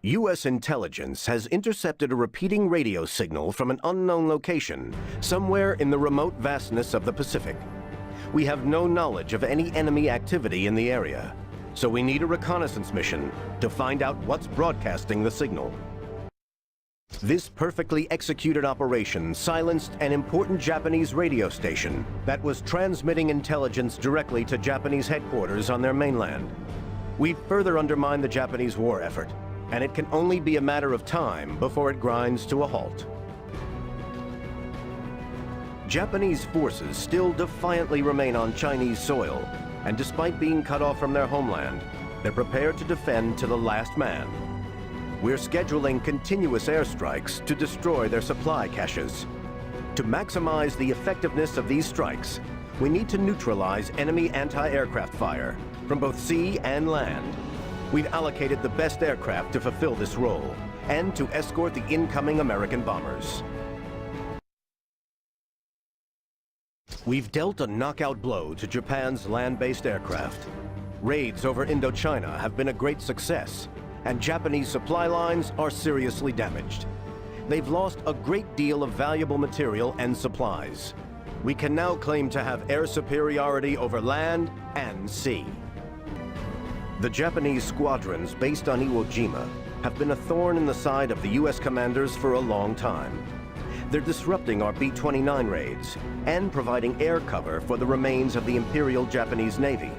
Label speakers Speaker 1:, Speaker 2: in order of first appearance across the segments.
Speaker 1: U.S. intelligence has intercepted a repeating radio signal from an unknown location, somewhere in the remote vastness of the Pacific. We have no knowledge of any enemy activity in the area, so we need a reconnaissance mission to find out what's broadcasting the signal. This perfectly executed operation silenced an important Japanese radio station that was transmitting intelligence directly to Japanese headquarters on their mainland. We've further undermined the Japanese war effort, and it can only be a matter of time before it grinds to a halt. Japanese forces still defiantly remain on Chinese soil, and despite being cut off from their homeland, they're prepared to defend to the last man. We're scheduling continuous airstrikes to destroy their supply caches. To maximize the effectiveness of these strikes, we need to neutralize enemy anti-aircraft fire from both sea and land. We've allocated the best aircraft to fulfill this role and to escort the incoming American bombers. We've dealt a knockout blow to Japan's land-based aircraft. Raids over Indochina have been a great success, and Japanese supply lines are seriously damaged. They've lost a great deal of valuable material and supplies. We can now claim to have air superiority over land and sea. The Japanese squadrons based on Iwo Jima have been a thorn in the side of the U.S. commanders for a long time. They're disrupting our B-29 raids and providing air cover for the remains of the Imperial Japanese Navy.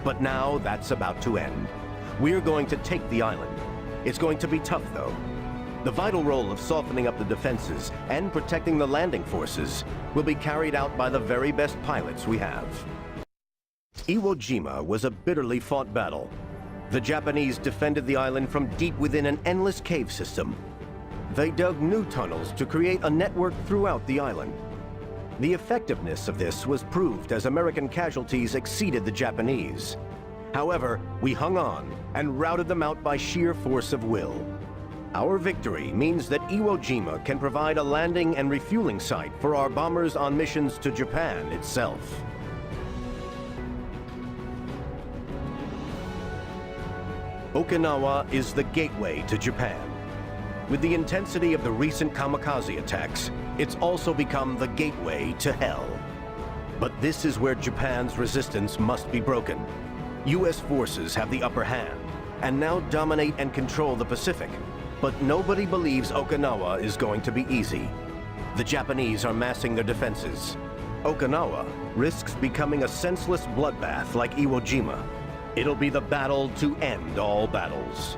Speaker 1: But now that's about to end. We're going to take the island. It's going to be tough, though. The vital role of softening up the defenses and protecting the landing forces will be carried out by the very best pilots we have. Iwo Jima was a bitterly fought battle. The Japanese defended the island from deep within an endless cave system. They dug new tunnels to create a network throughout the island. The effectiveness of this was proved as American casualties exceeded the Japanese. However, we hung on and routed them out by sheer force of will. Our victory means that Iwo Jima can provide a landing and refueling site for our bombers on missions to Japan itself. Okinawa is the gateway to Japan. With the intensity of the recent kamikaze attacks, it's also become the gateway to hell. But this is where Japan's resistance must be broken. U.S. forces have the upper hand and now dominate and control the Pacific, but nobody believes Okinawa is going to be easy. The Japanese are massing their defenses. Okinawa risks becoming a senseless bloodbath like Iwo Jima. It'll be the battle to end all battles.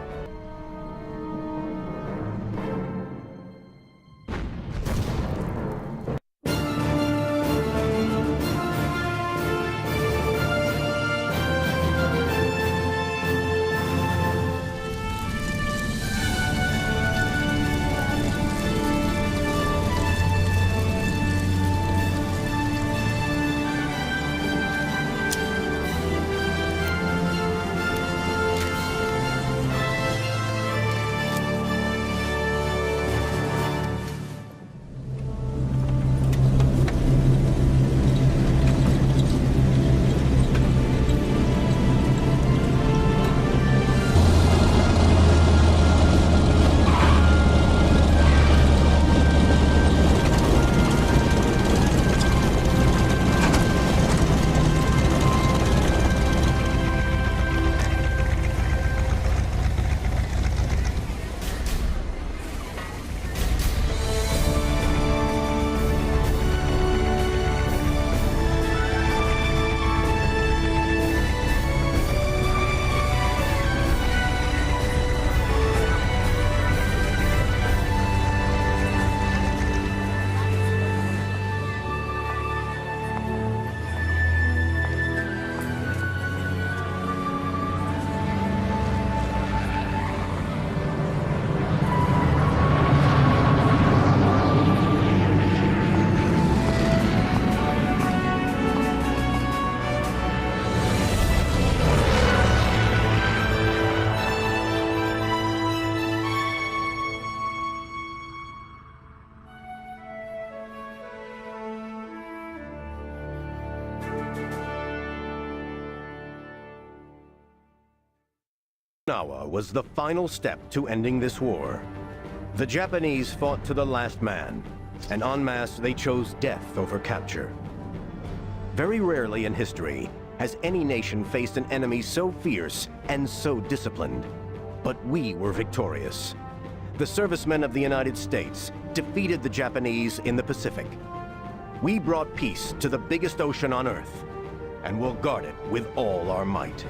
Speaker 1: Okinawa was the final step to ending this war. The Japanese fought to the last man, and en masse they chose death over capture. Very rarely in history has any nation faced an enemy so fierce and so disciplined. But we were victorious. The servicemen of the United States defeated the Japanese in the Pacific. We brought peace to the biggest ocean on Earth, and we'll guard it with all our might.